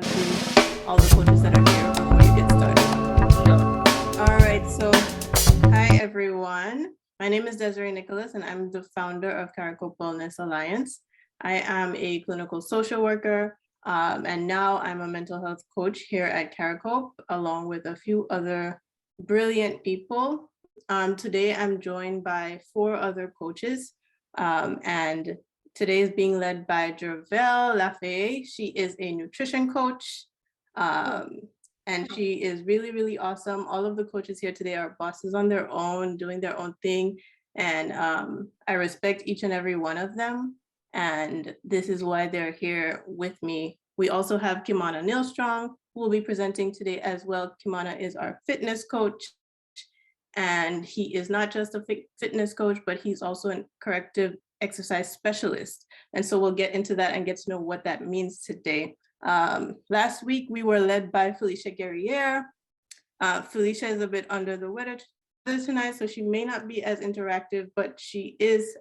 to all the coaches that are here before you get started. Sure. All right, so hi everyone. My name is Desiree Nicholas and I'm the founder of Caracope Wellness Alliance. I am a clinical social worker and now I'm a mental health coach here at Caracope along with a few other brilliant people. Today I'm joined by 4 other coaches and today is being led by Jervelle Lafayette. She is a nutrition coach. And she is really, really awesome. All of the coaches here today are bosses on their own, doing their own thing. And I respect each and every one of them. And this is why they're here with me. We also have Kimana Nilstrong, who will be presenting today as well. Kimana is our fitness coach. And he is not just a fitness coach, but he's also a corrective exercise specialist. And so we'll get into that and get to know what that means today. Last week, we were led by Felicia Guerriere. Felicia is a bit under the weather tonight, so she may not be as interactive, but she is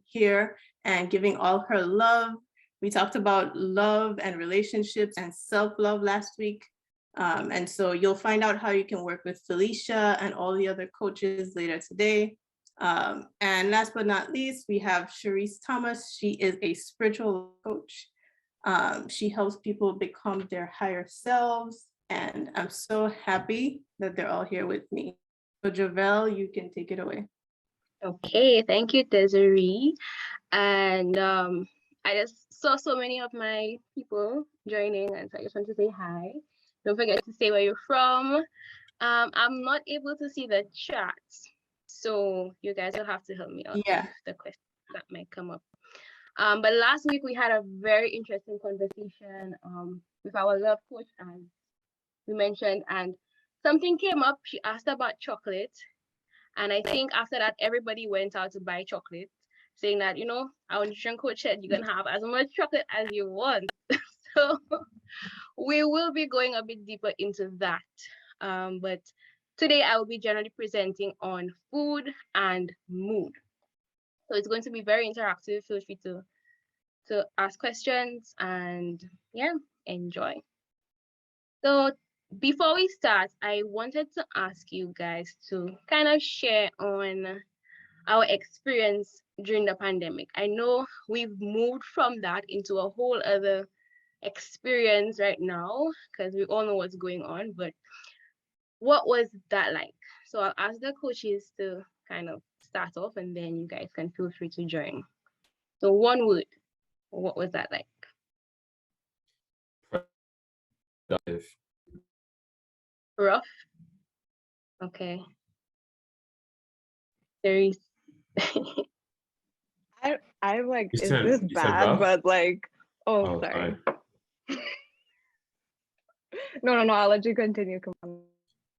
here and giving all her love. We talked about love and relationships and self-love last week. And so you'll find out how you can work with Felicia and all the other coaches later today. And last but not least, we have Cherise Thomas. She is a spiritual coach. She helps people become their higher selves. And I'm so happy that they're all here with me. So Javel, you can take it away. Okay, thank you, Desiree. And I just saw so many of my people joining, and so I just want to say hi. Don't forget to say where you're from. I'm not able to see the chat, so you guys will have to help me out with the questions that might come up. But last week we had a very interesting conversation with our love coach, as we mentioned, and something came up. She asked about chocolate. And I think after that, everybody went out to buy chocolate, saying that, our nutrition coach said you can have as much chocolate as you want. So we will be going a bit deeper into that. But today I will be generally presenting on food and mood. So it's going to be very interactive. Feel free to ask questions and enjoy. So before we start, I wanted to ask you guys to kind of share on our experience during the pandemic. I know we've moved from that into a whole other experience right now because we all know what's going on, but what was that like? So I'll ask the coaches to kind of start off and then you guys can feel free to join. So one word, what was that like? Productive. Rough? Okay. There is I'm like, You is said- this you said bad? rough? But like, oh, sorry. No, I'll let you continue. Come on.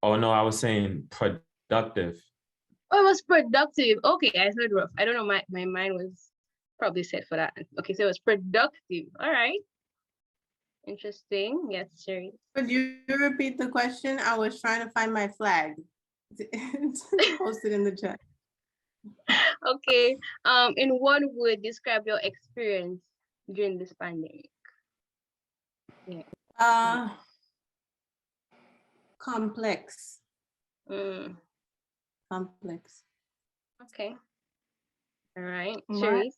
Oh no, I was saying productive. Oh, it was productive. Okay, I heard rough. I don't know. My mind was probably set for that. Okay, so it was productive. All right. Interesting. Yes, Sherry. Could you repeat the question? I was trying to find my flag. Post it in the chat. Okay. In one word, describe your experience during this pandemic. Yeah. Complex. Complex. Okay. All right.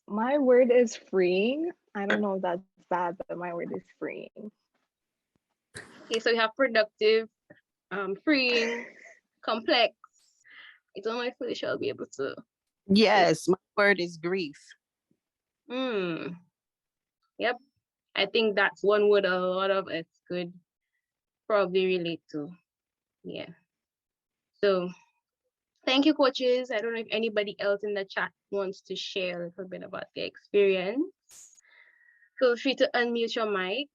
My word is freeing. I don't know if that's bad, but my word is freeing. Okay, so we have productive, freeing, complex. I don't know if Felicia will be able to. Yes, my word is grief. Yep. I think that's one word a lot of us could probably relate to. Yeah. So thank you, coaches. I don't know if anybody else in the chat wants to share a little bit about their experience. Feel free to unmute your mic.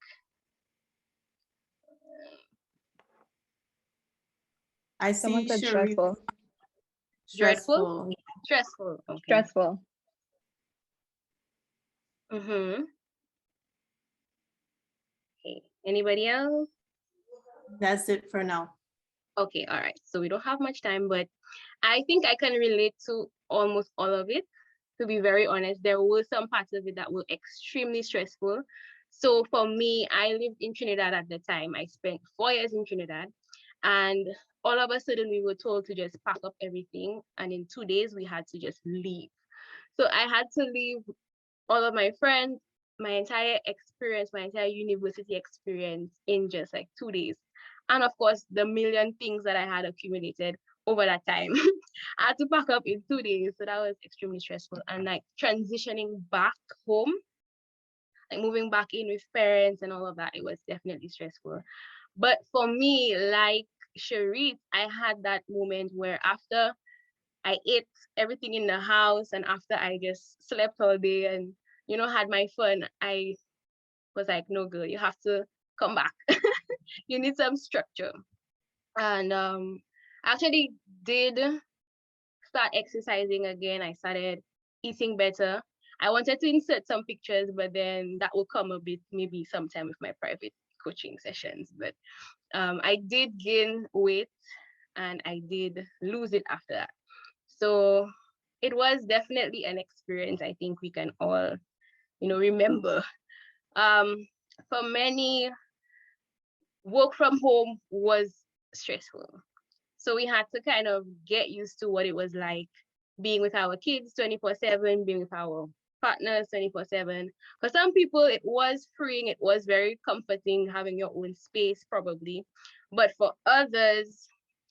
I see. Someone said stressful. Dreadful? Stressful. Okay. Stressful. Okay. Anybody else? That's it for now. Okay, all right. So we don't have much time, but I think I can relate to almost all of it. To be very honest, there were some parts of it that were extremely stressful. So for me, I lived in Trinidad at the time. I spent 4 years in Trinidad, and all of a sudden we were told to just pack up everything, and in 2 days we had to just leave. So I had to leave all of my friends, my entire experience, my entire university experience in just like 2 days. And of course, the million things that I had accumulated over that time. I had to pack up in 2 days. So that was extremely stressful. And like transitioning back home, like moving back in with parents and all of that, it was definitely stressful. But for me, like Cherise, I had that moment where after I ate everything in the house and after I just slept all day and, had my fun, I was like, no, girl, you have to come back. You need some structure. And actually did start exercising again. I started eating better. I wanted to insert some pictures, but then that will come a bit, maybe sometime with my private coaching sessions. But I did gain weight and I did lose it after that. So it was definitely an experience I think we can all, remember. For many, work from home was stressful. So we had to kind of get used to what it was like being with our kids 24/7, being with our partners 24/7. For some people, it was freeing, it was very comforting having your own space, probably. But for others,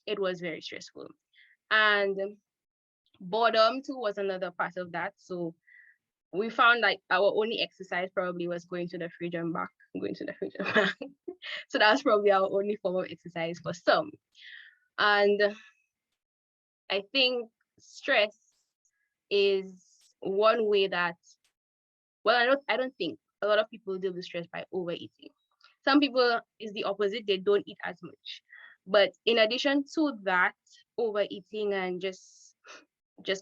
it was very stressful. And boredom too was another part of that. So we found like our only exercise probably was going to the fridge and back, going to the fridge and back. So that's probably our only form of exercise for some. And I think stress is one way that, well, I don't think a lot of people deal with stress by overeating. Some people is the opposite, they don't eat as much. But in addition to that, overeating and just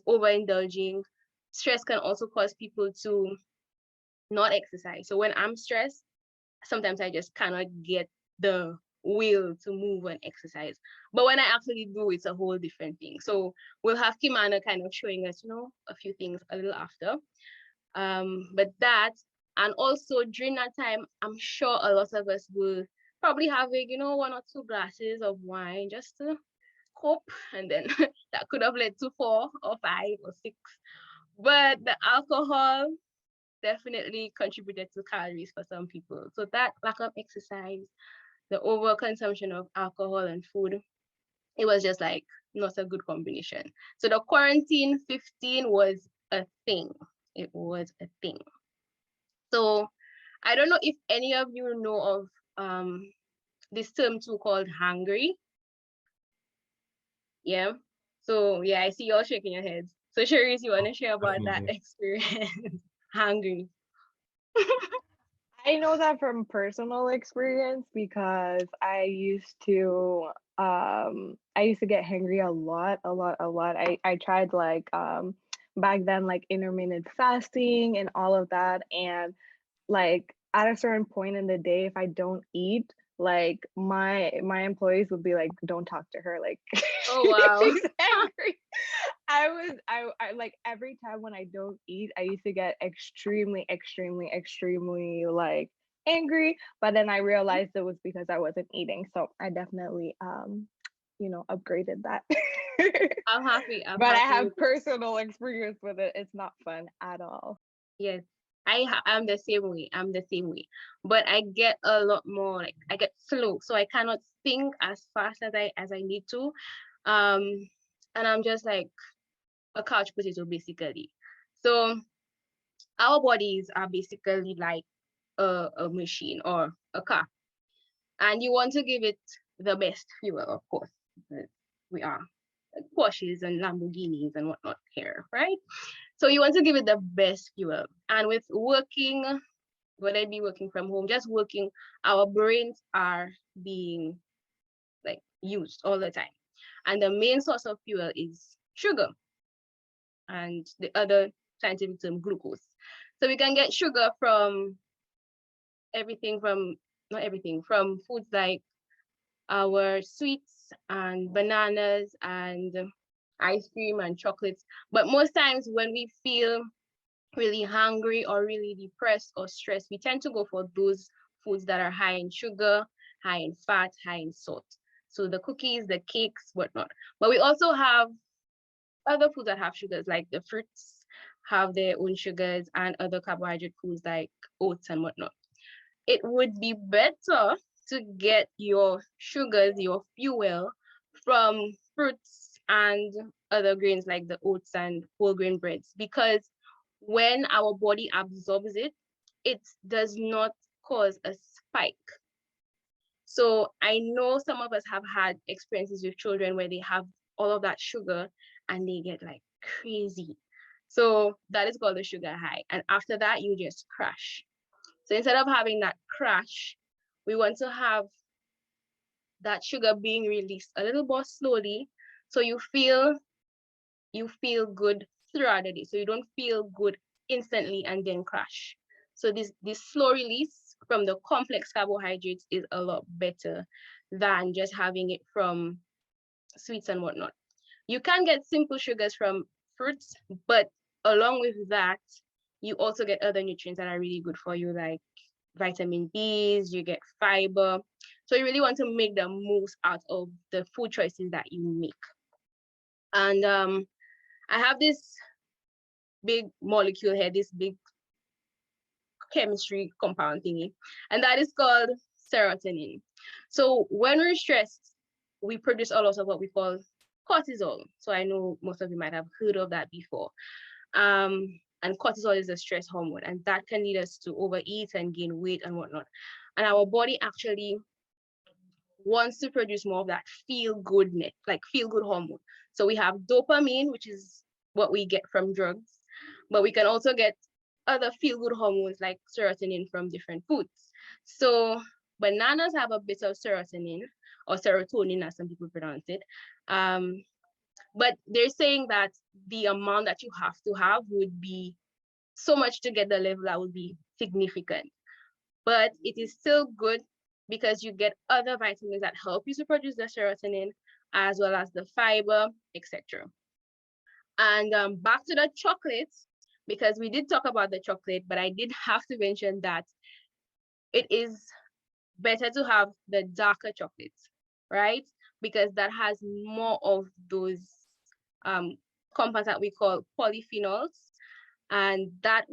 overindulging, stress can also cause people to not exercise. So when I'm stressed, sometimes I just cannot get the will to move and exercise. But when I actually do, it's a whole different thing. So we'll have Kimana kind of showing us, a few things a little after. But that, and also during that time, I'm sure a lot of us will probably have, 1 or 2 glasses of wine just to cope. And then that could have led to 4 or 5 or 6. But the alcohol definitely contributed to calories for some people. So that lack of exercise, the overconsumption of alcohol and food, it was just like not a good combination. So the quarantine 15 was a thing. It was a thing. So I don't know if any of you know of this term too called hangry. Yeah. So yeah, I see you all shaking your heads. So Cherise, you want to share about that experience? Hungry. I know that from personal experience because I used to get hungry a lot. I tried like back then like intermittent fasting and all of that, and like at a certain point in the day if I don't eat, like my employees would be like, don't talk to her, like Oh wow. she's angry. I like every time when I don't eat, I used to get extremely like angry, but then I realized it was because I wasn't eating. So I definitely upgraded that. I'm happy. But I have personal experience with it. It's not fun at all. Yes. I'm the same way. But I get a lot more, like I get slow, so I cannot think as fast as I need to. And I'm just like a couch potato basically. So our bodies are basically like a machine or a car, and you want to give it the best fuel, of course. We are Porsches and Lamborghinis and whatnot here, right? So you want to give it the best fuel. And with working, whether it be working from home, just working, our brains are being like used all the time. And the main source of fuel is sugar and the other scientific term, glucose. So we can get sugar from not everything, from foods like our sweets and bananas and ice cream and chocolates. But most times when we feel really hungry or really depressed or stressed, we tend to go for those foods that are high in sugar, high in fat, high in salt. So the cookies, the cakes, whatnot. But we also have other foods that have sugars, like the fruits have their own sugars, and other carbohydrate foods like oats and whatnot. It would be better to get your sugars, your fuel, from fruits and other grains like the oats and whole grain breads, because when our body absorbs it, it does not cause a spike. So I know some of us have had experiences with children where they have all of that sugar and they get like crazy. So that is called the sugar high. And after that, you just crash. So instead of having that crash, we want to have that sugar being released a little more slowly, so you feel good throughout the day. So you don't feel good instantly and then crash. So this slow release from the complex carbohydrates is a lot better than just having it from sweets and whatnot. You can get simple sugars from fruits, but along with that, you also get other nutrients that are really good for you, like vitamin Bs, you get fiber. So you really want to make the most out of the food choices that you make. And I have this big molecule here, this big chemistry compound thingy, and that is called serotonin. So when we're stressed, we produce a lot of what we call cortisol. So I know most of you might have heard of that before. And cortisol is a stress hormone, and that can lead us to overeat and gain weight and whatnot. And our body actually wants to produce more of that feel-good hormone. So we have dopamine, which is what we get from drugs, but we can also get other feel-good hormones like serotonin from different foods. So bananas have a bit of serotonin, or serotonin as some people pronounce it. But they're saying that the amount that you have to have would be so much to get the level that would be significant. But it is still good because you get other vitamins that help you to produce the serotonin, as well as the fiber, etc. And back to the chocolate, because we did talk about the chocolate, but I did have to mention that it is better to have the darker chocolates, right? Because that has more of those compounds that we call polyphenols, and that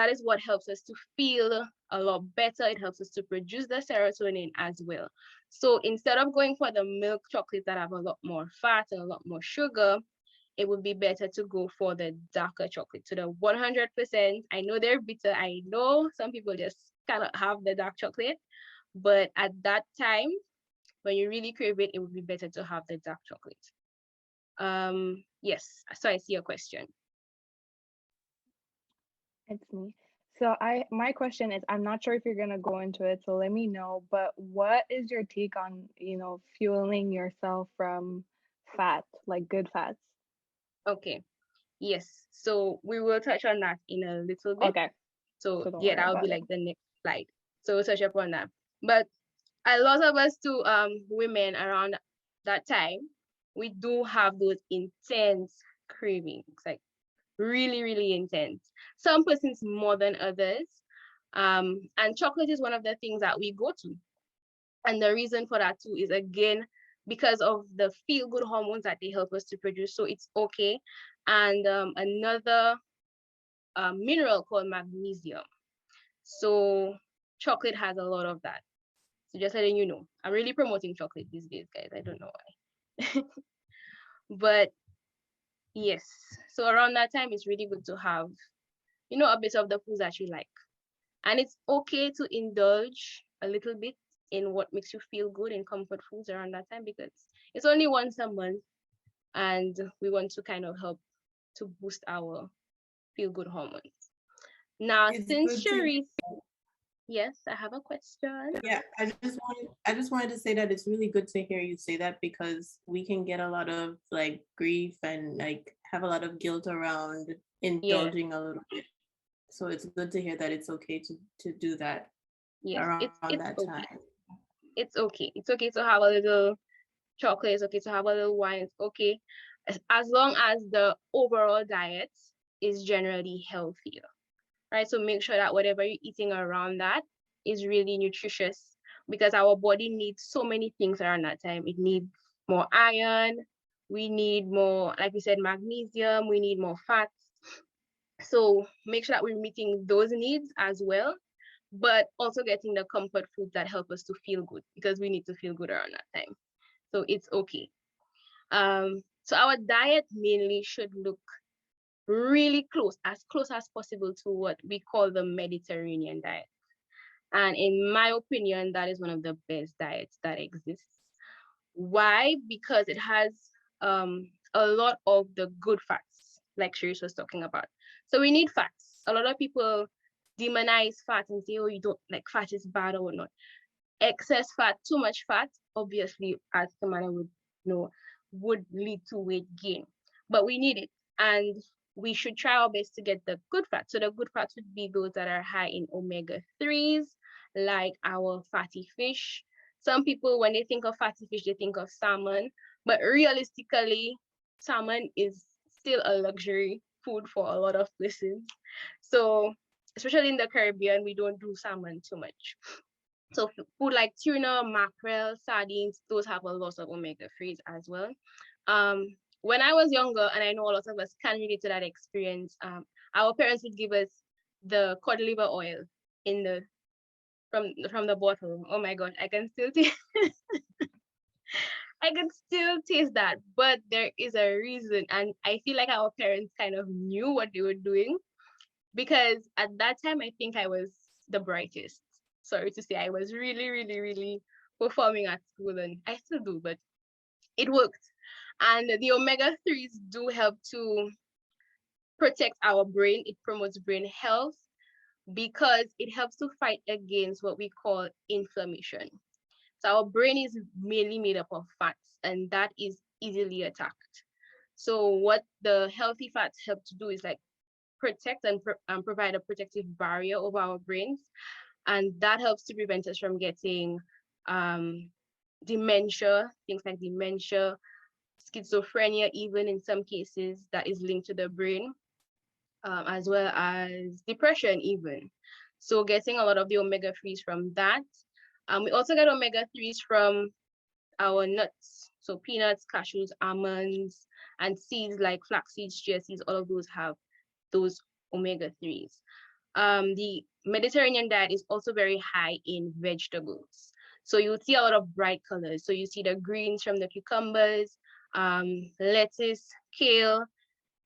is what helps us to feel a lot better. It helps us to produce the serotonin as well. So instead of going for the milk chocolates that have a lot more fat and a lot more sugar, it would be better to go for the darker chocolate, to the 100%. I know they're bitter. I know some people just cannot have the dark chocolate, but at that time, when you really crave it, it would be better to have the dark chocolate. Yes, so I see your question. It's me. So my question is, I'm not sure if you're gonna go into it, so let me know, but what is your take on, fueling yourself from fat, like good fats? Okay, yes, so we will touch on that in a little bit. Okay. So don't yeah, worry that'll about be it. like the next slide. So we'll touch upon that. But a lot of us too, women around that time, we do have those intense cravings, like really, really intense. Some persons more than others. And chocolate is one of the things that we go to. And the reason for that too is, again, because of the feel-good hormones that they help us to produce. So it's okay. And another mineral called magnesium. So chocolate has a lot of that. So just letting you know, I'm really promoting chocolate these days, guys. I don't know why. But yes, so around that time, it's really good to have, a bit of the foods that you like. And it's okay to indulge a little bit in what makes you feel good in comfort foods around that time, because it's only once a month and we want to kind of help to boost our feel-good hormones. Now, since Cherise, yes, I have a question. Yeah, I just wanted to say that it's really good to hear you say that, because we can get a lot of like grief and like have a lot of guilt around indulging a little bit. So it's good to hear that it's okay to do that around that okay. time. It's okay. It's okay to have a little chocolate. It's okay to have a little wine. It's okay, as long as the overall diet is generally healthier. right? So make sure that whatever you're eating around that is really nutritious, because our body needs so many things around that time. It needs more iron, we need more, like we said, magnesium, we need more fats. So make sure that we're meeting those needs as well, but also getting the comfort foods that help us to feel good, because we need to feel good around that time. So it's okay. So our diet mainly should look really close as possible to what we call the Mediterranean diet. And in my opinion, that is one of the best diets that exists. Why? Because it has a lot of the good fats, like Shirish was talking about. So we need fats. A lot of people demonize fat and say, oh, you don't like fat is bad or whatnot. Excess fat, too much fat, obviously, as Kamala would know, would lead to weight gain. But we need it. And we should try our best to get the good fats. So the good fats would be those that are high in omega-3s, like our fatty fish. Some people, when they think of fatty fish, they think of salmon. But realistically, salmon is still a luxury food for a lot of places. So especially in the Caribbean, we don't do salmon too much. So food like tuna, mackerel, sardines, those have a lot of omega-3s as well. When I was younger, and I know a lot of us can relate to that experience, our parents would give us the cod liver oil in the from the bottle. Oh my God, I can still taste I can still taste that, but there is a reason, and I feel like our parents kind of knew what they were doing, because at that time I think I was the brightest. Sorry to say, I was really, really, really performing at school, and I still do, but it worked. And the omega-3s do help to protect our brain. It promotes brain health because it helps to fight against what we call inflammation. So our brain is mainly made up of fats, and that is easily attacked. So what the healthy fats help to do is like protect and provide a protective barrier over our brains, and that helps to prevent us from getting dementia, things like dementia, schizophrenia, even in some cases that is linked to the brain, as well as depression even. So getting a lot of the omega-3s from that. We also get omega-3s from our nuts. So peanuts, cashews, almonds, and seeds like flax seeds, chia seeds, all of those have those omega-3s. The Mediterranean diet is also very high in vegetables. So you'll see a lot of bright colors. So you see the greens from the cucumbers, lettuce, kale.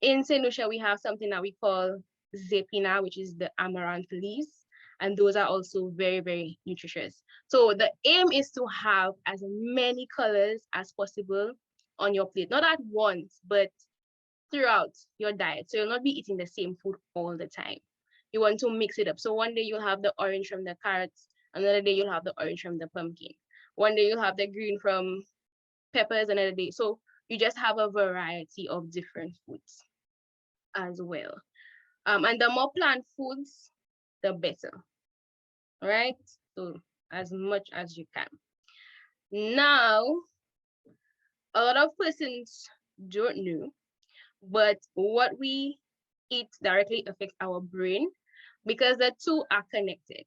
In St. Lucia, we have something that we call zepina, which is the amaranth leaves. And those are also very, very nutritious. So the aim is to have as many colors as possible on your plate, not at once, but throughout your diet. So you'll not be eating the same food all the time. You want to mix it up. So one day you'll have the orange from the carrots, another day you'll have the orange from the pumpkin. One day you'll have the green from peppers, another day. So you just have a variety of different foods as well. And the more plant foods, the better. All right? So as much as you can. Now, a lot of persons don't know, but what we eat directly affects our brain, because the two are connected,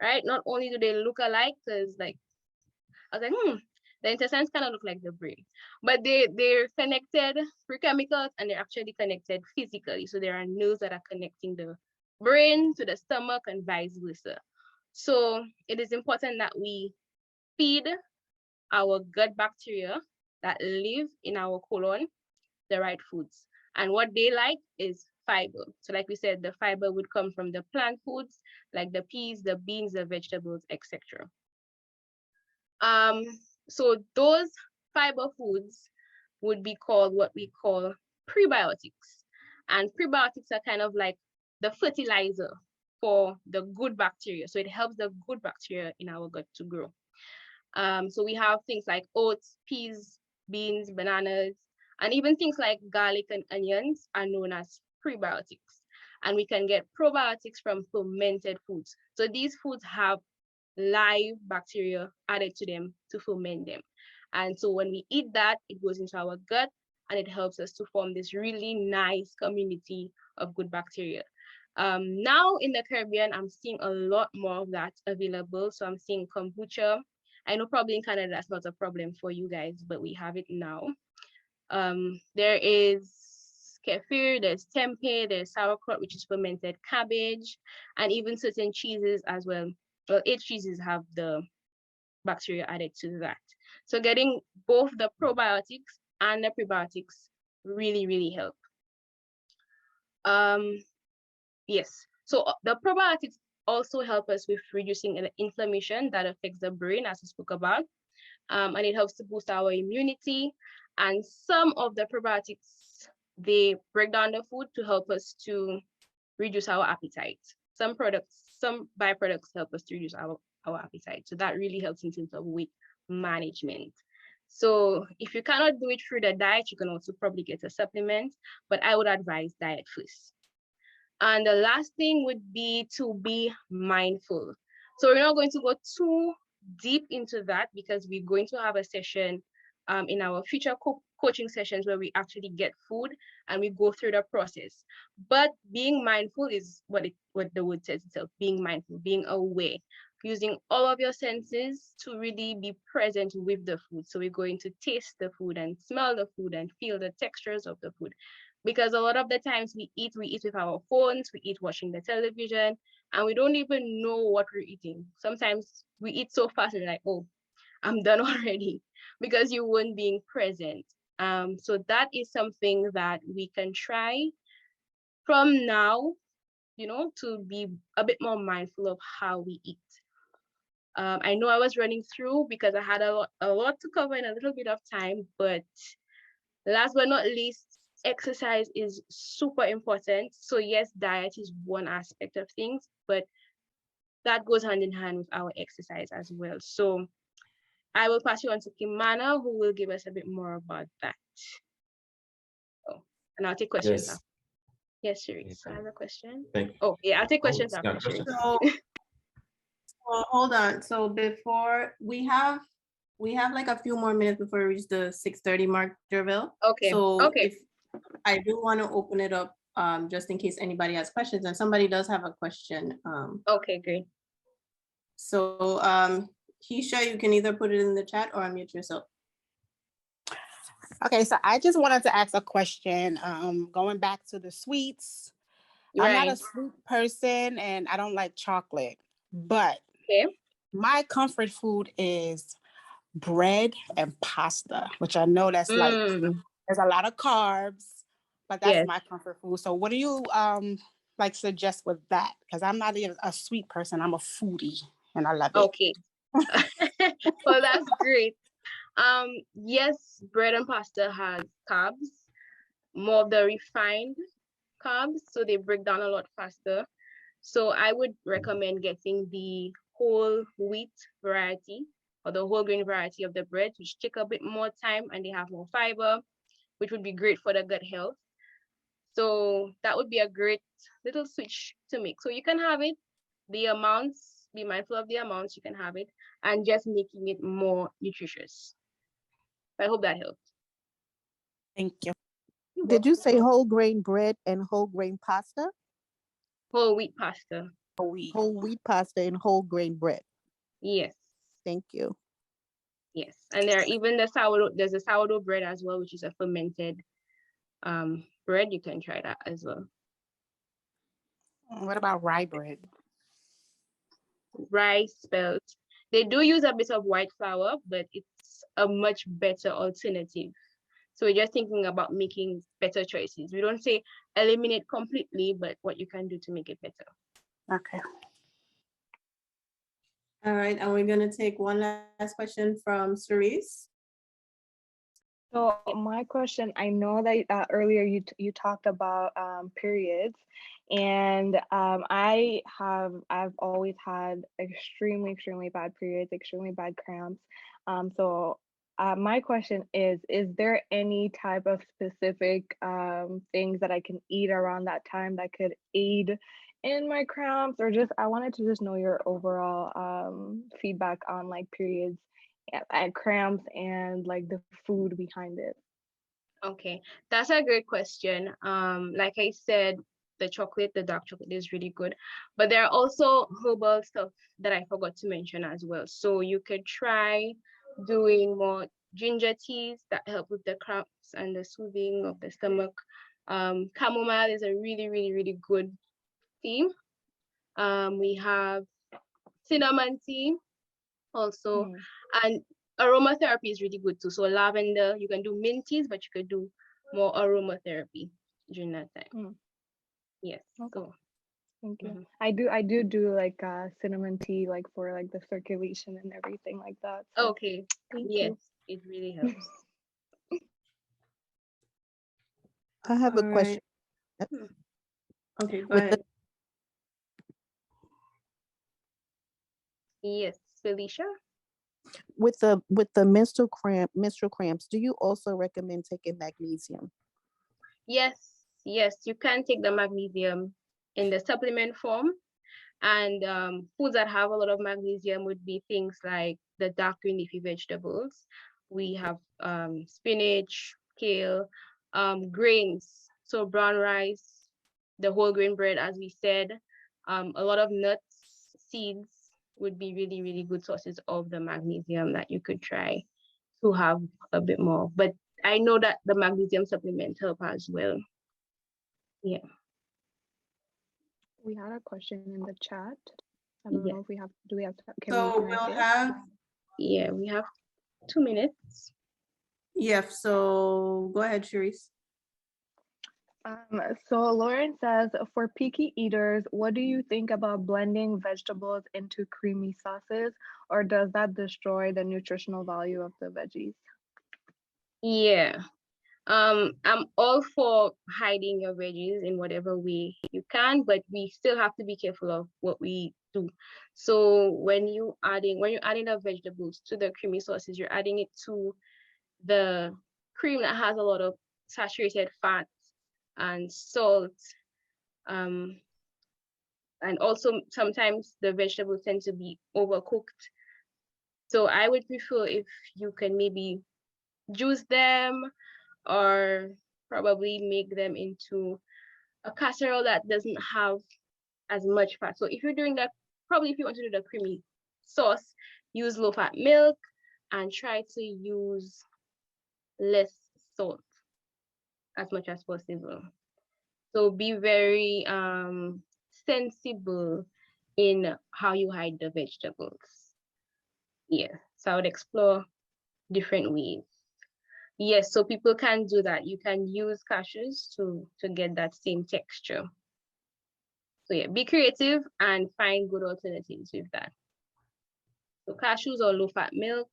right? Not only do they look alike, because like, I was like, the intestines kind of look like the brain, but they're connected through chemicals, and they're actually connected physically. So there are nerves that are connecting the brain to the stomach and vice versa. So it is important that we feed our gut bacteria that live in our colon the right foods. And what they like is fiber. So like we said, the fiber would come from the plant foods, like the peas, the beans, the vegetables, etc. So those fiber foods would be called what we call prebiotics. And prebiotics are kind of like the fertilizer for the good bacteria. So it helps the good bacteria in our gut to grow. So we have things like oats, peas, beans, bananas, and even things like garlic and onions are known as prebiotics. And we can get probiotics from fermented foods. So these foods have live bacteria added to them to ferment them. And so when we eat that, it goes into our gut, and it helps us to form this really nice community of good bacteria. Now in the Caribbean, I'm seeing a lot more of that available. So I'm seeing kombucha. I know probably in Canada that's not a problem for you guys, but we have it now. There is kefir, there's tempeh, there's sauerkraut, which is fermented cabbage, and even certain cheeses as well. Well, 8 cheeses have the bacteria added to that. So getting both the probiotics and the prebiotics really, really help. Yes, so the probiotics also help us with reducing the inflammation that affects the brain, as I spoke about, and it helps to boost our immunity. And some of the probiotics, they break down the food to help us to reduce our appetite. Some byproducts help us to reduce our appetite. So that really helps in terms of weight management. So if you cannot do it through the diet, you can also probably get a supplement, but I would advise diet first. And the last thing would be to be mindful. So we're not going to go too deep into that because we're going to have a session in our future coaching sessions where we actually get food and we go through the process. But being mindful is what the word says itself, being mindful, being aware, using all of your senses to really be present with the food. So we're going to taste the food and smell the food and feel the textures of the food. Because a lot of the times we eat with our phones, we eat watching the television, and we don't even know what we're eating. Sometimes we eat so fast and we're like, oh, I'm done already, because you weren't being present. So that is something that we can try from now, to be a bit more mindful of how we eat. I know I was running through because I had a lot to cover in a little bit of time, but last but not least, exercise is super important. So yes, diet is one aspect of things, but that goes hand in hand with our exercise as well. So I will pass you on to Kimana, who will give us a bit more about that. Oh, and I'll take questions Yes. after. Yes, Sharice, I have a question. Thank Oh, yeah, I'll take questions it's after, not Sharice. questions. So hold on. So before we have like a few more minutes before we reach the 6:30 mark, Jerville. Okay. So Okay. if I do want to open it up, just in case anybody has questions, and somebody does have a question. Okay, great. So Keisha, you can either put it in the chat or unmute yourself. Okay, so I just wanted to ask a question. Going back to the sweets. I'm not a sweet person and I don't like chocolate, but my comfort food is bread and pasta, which I know that's like, there's a lot of carbs, but that's my comfort food. So what do you like suggest with that? Because I'm not even a sweet person, I'm a foodie and I love it. Okay. Well, that's great. Yes, bread and pasta has carbs, more of the refined carbs, so they break down a lot faster. So I would recommend getting the whole wheat variety or the whole grain variety of the bread, which take a bit more time and they have more fiber, which would be great for the gut health. So that would be a great little switch to make. So you can have it, the amounts, be mindful of the amounts, you can have it, and just making it more nutritious. I hope that helps. Thank you. Did you say whole grain bread and whole grain pasta? Whole wheat pasta. Whole wheat pasta and whole grain bread. Yes. Thank you. Yes, and there are even there's a sourdough bread as well, which is a fermented bread. You can try that as well. What about rye bread? Rye spelt. They do use a bit of white flour, but it's a much better alternative. So we're just thinking about making better choices. We don't say eliminate completely, but what you can do to make it better. Okay. All right, and we're gonna take one last question from Cerise. So my question, I know that earlier you talked about periods, and I've always had extremely bad periods, extremely bad cramps. So my question is there any type of specific things that I can eat around that time that could aid in my cramps, or just I wanted to just know your overall feedback on like periods and cramps and like the food behind it? Okay, that's a great question. Like I said, the chocolate, the dark chocolate is really good. But there are also herbal stuff that I forgot to mention as well. So you could try doing more ginger teas that help with the cramps and the soothing of the stomach. Chamomile is a really, really, really good tea. We have cinnamon tea also, and aromatherapy is really good too. So lavender, you can do mint teas, but you could do more aromatherapy during that time. Yes. Okay. So Thank you. I do like cinnamon tea, like for like the circulation and everything like that. So okay. thank Yes, you. it really helps. I have a All question. right. Okay, go With ahead. Yes, Felicia. With the menstrual cramps, do you also recommend taking magnesium? Yes, you can take the magnesium in the supplement form. And foods that have a lot of magnesium would be things like the dark green leafy vegetables. We have spinach, kale, grains, so brown rice, the whole grain bread, as we said, a lot of nuts, seeds would be really, really good sources of the magnesium that you could try to have a bit more. But I know that the magnesium supplements help as well. Yeah. We had a question in the chat. I don't know if we have, do we have to, can So we we'll connect it? have, Yeah, we have 2 minutes. yeah, so go ahead, Sharice. So Lauren says, for picky eaters, what do you think about blending vegetables into creamy sauces, or does that destroy the nutritional value of the veggies? Yeah. I'm all for hiding your veggies in whatever way you can, but we still have to be careful of what we do. So when you're adding the vegetables to the creamy sauces, you're adding it to the cream that has a lot of saturated fat and salt. And also sometimes the vegetables tend to be overcooked. So I would prefer if you can maybe juice them, or probably make them into a casserole that doesn't have as much fat. So if you're doing that, probably if you want to do the creamy sauce, use low fat milk and try to use less salt as much as possible. So be very sensible in how you hide the vegetables. Yeah, so I would explore different ways. Yes, so people can do that. You can use cashews to get that same texture. So yeah, be creative and find good alternatives with that. So cashews or low-fat milk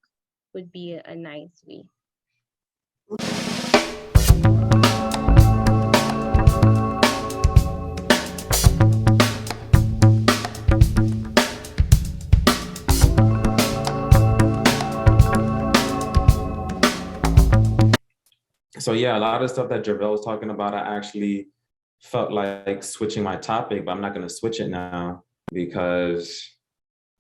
would be a nice way. So yeah, a lot of stuff that Jarrell was talking about, I actually felt like switching my topic, but I'm not going to switch it now because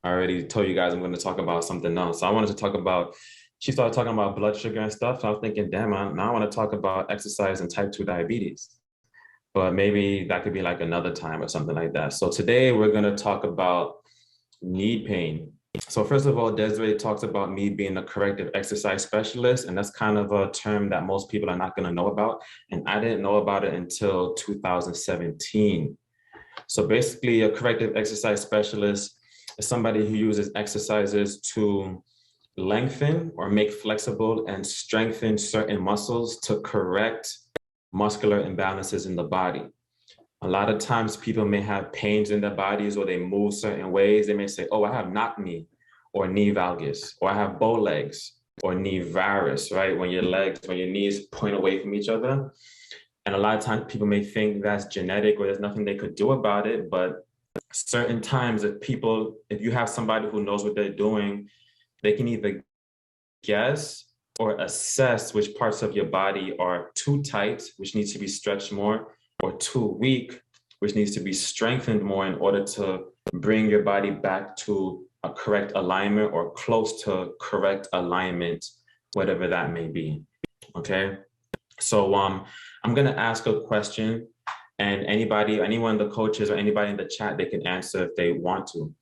I already told you guys I'm going to talk about something else. So I wanted to talk about, she started talking about blood sugar and stuff. So I was thinking, damn, now I want to talk about exercise and type 2 diabetes. But maybe that could be like another time or something like that. So today we're going to talk about knee pain. So first of all, Desiree talks about me being a corrective exercise specialist, and that's kind of a term that most people are not going to know about. And I didn't know about it until 2017. So basically, a corrective exercise specialist is somebody who uses exercises to lengthen or make flexible and strengthen certain muscles to correct muscular imbalances in the body. A lot of times people may have pains in their bodies or they move certain ways. They may say, oh, I have knock knee or knee valgus, or I have bow legs or knee varus, right? When your knees point away from each other. And a lot of times people may think that's genetic or there's nothing they could do about it. But certain times if you have somebody who knows what they're doing, they can either guess or assess which parts of your body are too tight, which needs to be stretched more, or too weak, which needs to be strengthened more in order to bring your body back to a correct alignment or close to correct alignment, whatever that may be, okay? So I'm gonna ask a question And anyone, the coaches or anybody in the chat, they can answer if they want to.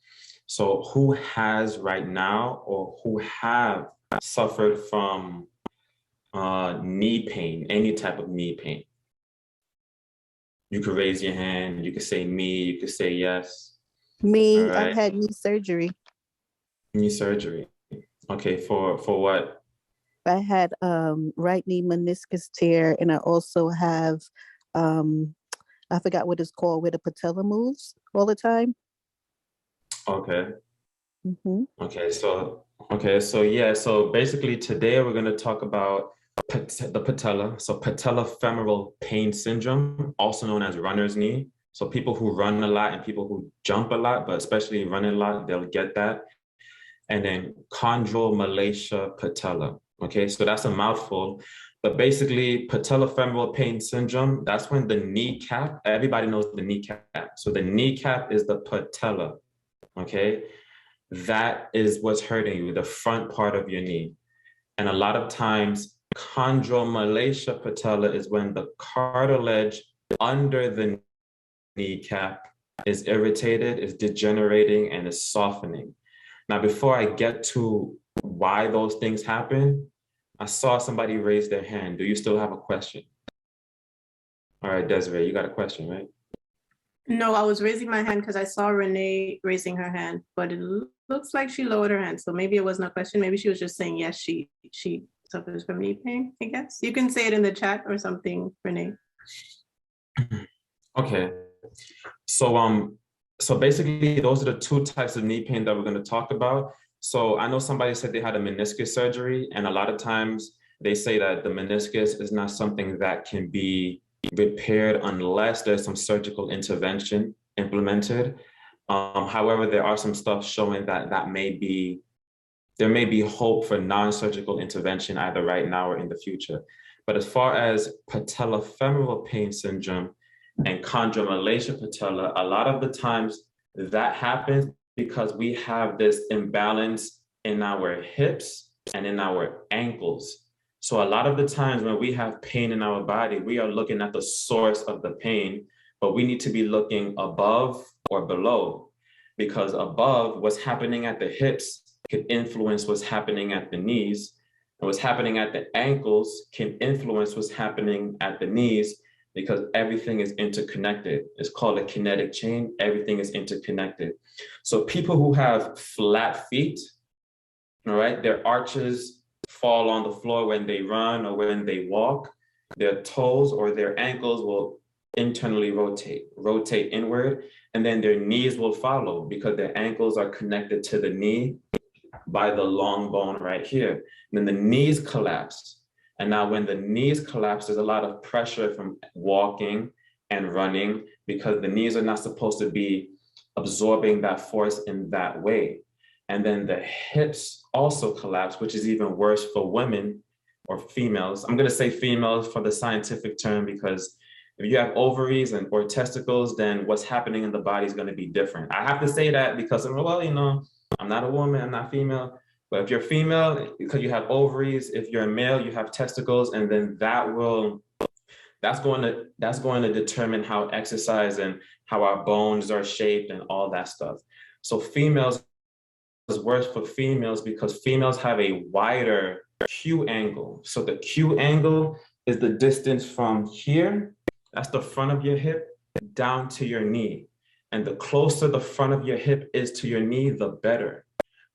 So who has right now, or who have suffered from knee pain, any type of knee pain? You could raise your hand, you could say me, you could say yes. Me, right. I've had knee surgery. Knee surgery. Okay, for what? I had right knee meniscus tear, and I also have I forgot what it's called, where the patella moves all the time. Okay. Mm-hmm. Okay, so yeah, so basically today we're going to talk about the patella. So patellofemoral pain syndrome, also known as runner's knee. So people who run a lot and people who jump a lot, but especially running a lot, they'll get that. And then chondromalacia patella. Okay, so that's a mouthful. But basically, patellofemoral pain syndrome, that's when the kneecap, everybody knows the kneecap. So the kneecap is the patella, okay? That is what's hurting you, the front part of your knee. And a lot of times, chondromalacia patella is when the cartilage under the kneecap is irritated, is degenerating, and is softening. Now, before I get to why those things happen, I saw somebody raise their hand. Do you still have a question? All right, Desiree, you got a question, right? No, I was raising my hand because I saw Renee raising her hand, but it looks like she lowered her hand. So maybe it wasn't a question. Maybe she was just saying, yes, she suffers from knee pain, I guess. You can say it in the chat or something, Renee. Okay. So basically, those are the two types of knee pain that we're going to talk about. So I know somebody said they had a meniscus surgery, and a lot of times they say that the meniscus is not something that can be repaired unless there's some surgical intervention implemented. However, there are some stuff showing that there may be hope for non-surgical intervention either right now or in the future. But as far as patellofemoral pain syndrome and chondromalacia patella, a lot of the times that happens because we have this imbalance in our hips and in our ankles. So a lot of the times when we have pain in our body, we are looking at the source of the pain, but we need to be looking above or below, because above, what's happening at the hips can influence what's happening at the knees, and what's happening at the ankles can influence what's happening at the knees, because everything is interconnected. It's called a kinetic chain. Everything is interconnected. So people who have flat feet, all right, their arches fall on the floor when they run or when they walk. Their toes or their ankles will internally rotate inward, and then their knees will follow because their ankles are connected to the knee by the long bone right here. And then the knees collapse. And now when the knees collapse, there's a lot of pressure from walking and running because the knees are not supposed to be absorbing that force in that way. And then the hips also collapse, which is even worse for women or females. I'm going to say females for the scientific term, because if you have ovaries or testicles, then what's happening in the body is going to be different. I have to say that because, well, I'm not a woman, I'm not female. But if you're female, because you have ovaries, if you're a male, you have testicles, and then that's going to determine how exercise and how our bones are shaped and all that stuff. So females is worse for females because females have a wider Q angle. So the Q angle is the distance from here, that's the front of your hip, down to your knee. And the closer the front of your hip is to your knee, the better.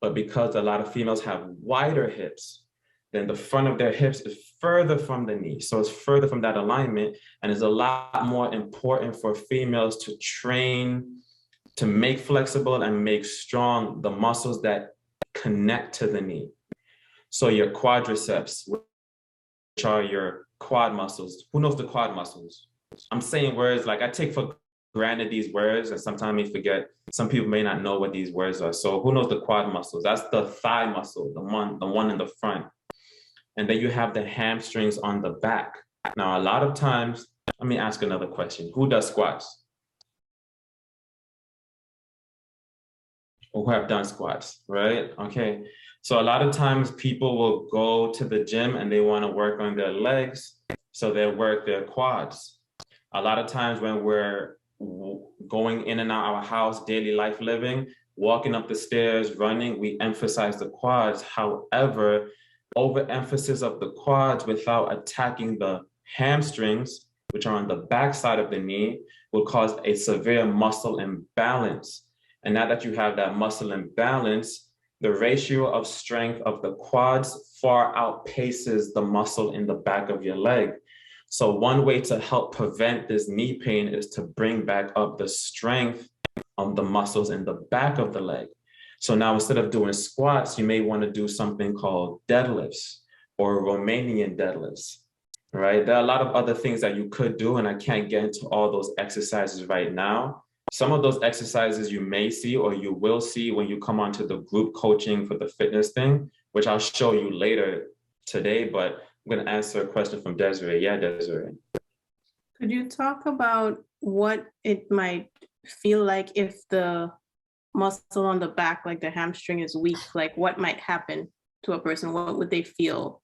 But because a lot of females have wider hips, then the front of their hips is further from the knee. So it's further from that alignment, and it's a lot more important for females to train, to make flexible and make strong the muscles that connect to the knee. So your quadriceps, which are your quad muscles. Who knows the quad muscles? I'm saying words like I take for granted these words, and sometimes I forget. Some people may not know what these words are. So who knows the quad muscles? That's the thigh muscle, the one in the front. And then you have the hamstrings on the back. Now, a lot of times, let me ask another question. Who does squats? Or who have done squats, right? Okay. So a lot of times people will go to the gym and they want to work on their legs. So they'll work their quads. A lot of times when we're going in and out of our house, daily life living, walking up the stairs, running, we emphasize the quads. However, overemphasis of the quads without attacking the hamstrings, which are on the back side of the knee, will cause a severe muscle imbalance. And now that you have that muscle imbalance, the ratio of strength of the quads far outpaces the muscle in the back of your leg. So one way to help prevent this knee pain is to bring back up the strength of the muscles in the back of the leg. So now instead of doing squats, you may want to do something called deadlifts or Romanian deadlifts, right? There are a lot of other things that you could do, and I can't get into all those exercises right now. Some of those exercises you may see or you will see when you come onto the group coaching for the fitness thing, which I'll show you later today, but I'm going to answer a question from Desiree. Yeah, Desiree. Could you talk about what it might feel like if the muscle on the back, like the hamstring, is weak? Like what might happen to a person? What would they feel?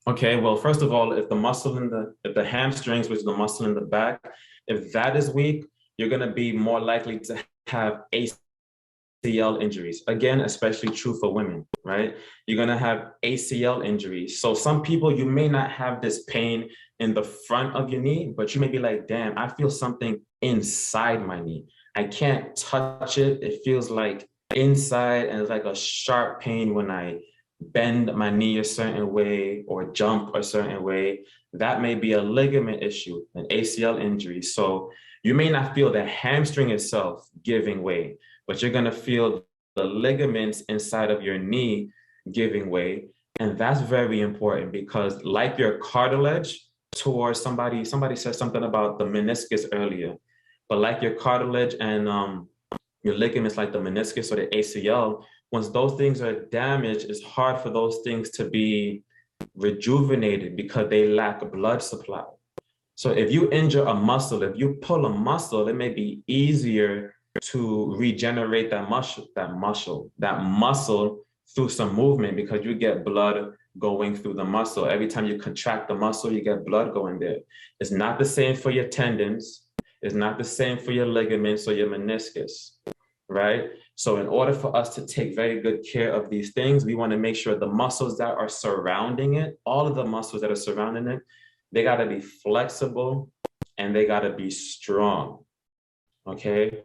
Okay, well, first of all, if the hamstrings, which is the muscle in the back, if that is weak, you're going to be more likely to have ACL injuries. Again, especially true for women, right? You're going to have ACL injuries. So some people, you may not have this pain in the front of your knee, but you may be like, damn, I feel something inside my knee. I can't touch it. It feels like inside, and it's like a sharp pain when I bend my knee a certain way or jump a certain way. That may be a ligament issue, an ACL injury. So you may not feel the hamstring itself giving way, but you're going to feel the ligaments inside of your knee giving way. And that's very important because like your cartilage towards somebody said something about the meniscus earlier, but like your cartilage and your ligaments, like the meniscus or the ACL, once those things are damaged, it's hard for those things to be rejuvenated because they lack blood supply. So if you injure a muscle, if you pull a muscle, it may be easier to regenerate that muscle through some movement because you get blood going through the muscle. Every time you contract the muscle, you get blood going there. It's not the same for your tendons. It's not the same for your ligaments or your meniscus, right? So in order for us to take very good care of these things, we want to make sure the muscles that are surrounding it, all of the muscles that are surrounding it, they got to be flexible and they got to be strong, okay?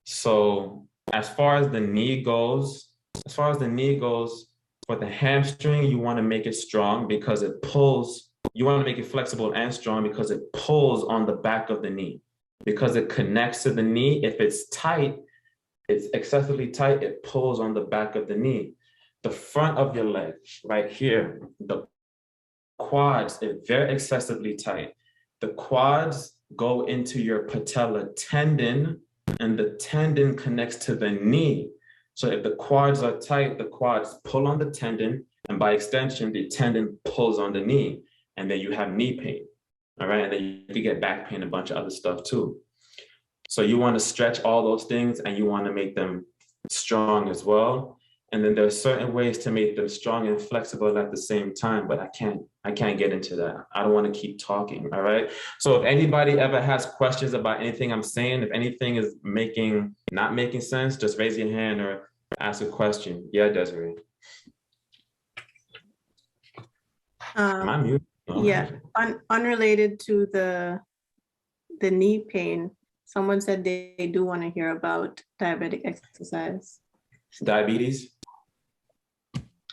So as far as the knee goes, for the hamstring, you want to make it strong because it pulls. You want to make it flexible and strong because it pulls on the back of the knee, because it connects to the knee. If it's tight, it's excessively tight, it pulls on the back of the knee. The front of your leg, right here, the quads, if they're excessively tight, the quads go into your patella tendon, and the tendon connects to the knee. So if the quads are tight, the quads pull on the tendon, and by extension, the tendon pulls on the knee, and then you have knee pain, all right? And then you can get back pain, a bunch of other stuff too. So you want to stretch all those things and you want to make them strong as well. And then there are certain ways to make them strong and flexible at the same time, but I can't get into that. I don't want to keep talking, all right? So if anybody ever has questions about anything I'm saying, if anything is not making sense, just raise your hand or ask a question. Yeah, Desiree. Am I muted? Oh. Yeah, unrelated to the knee pain, someone said they do want to hear about diabetic exercise. Diabetes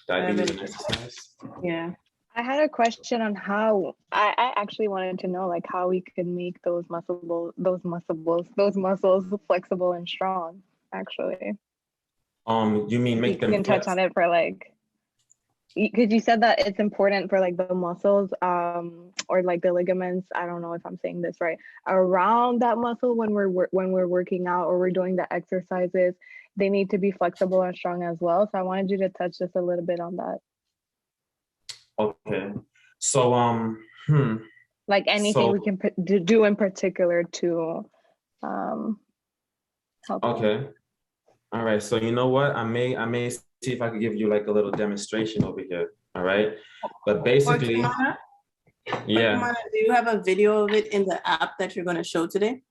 and exercise. Yeah. I had a question on how I actually wanted to know like how we could make those muscles flexible and strong, actually. You mean make them? You can touch on it for like, because you said that it's important for like the muscles or like the ligaments, I don't know if I'm saying this right, around that muscle when we're working out or we're doing the exercises, they need to be flexible and strong as well. So I wanted you to touch just a little bit on that. Okay. So like anything we can do in particular to help. Okay. All right. So you know what? I may see if I could give you like a little demonstration over here. All right. But basically, Yeah. Do you have a video of it in the app that you're going to show today?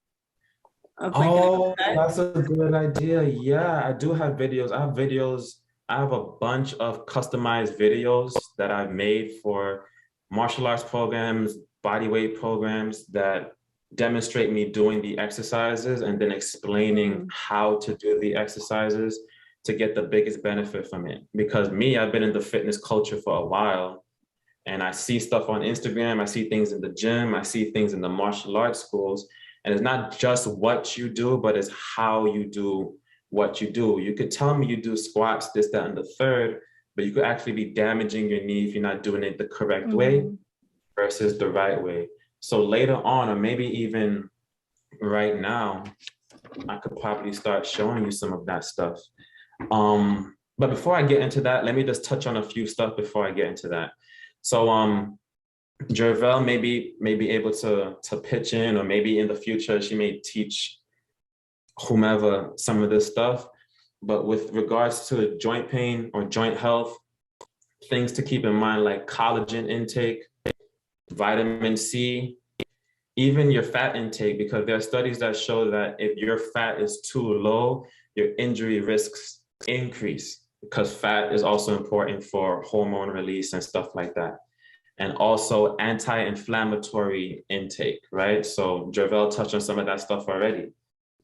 Oh, that's a good idea. Yeah, I do have videos. I have videos. I have a bunch of customized videos that I've made for martial arts programs, body weight programs that demonstrate me doing the exercises and then explaining how to do the exercises to get the biggest benefit from it. Because me, I've been in the fitness culture for a while, and I see stuff on Instagram, I see things in the gym, I see things in the martial arts schools, and it's not just what you do, but it's how you do what you do. You could tell me you do squats, this, that, and the third, but you could actually be damaging your knee if you're not doing it the correct way versus the right way. So later on, or maybe even right now, I could probably start showing you some of that stuff. But before I get into that, let me just touch on a few stuff before I get into that. So Jervelle may be able to pitch in, or maybe in the future she may teach whomever some of this stuff. But with regards to joint pain or joint health, things to keep in mind like collagen intake, vitamin C, even your fat intake, because there are studies that show that if your fat is too low, your injury risks increase, because fat is also important for hormone release and stuff like that. And also anti-inflammatory intake, right? So Jervelle touched on some of that stuff already.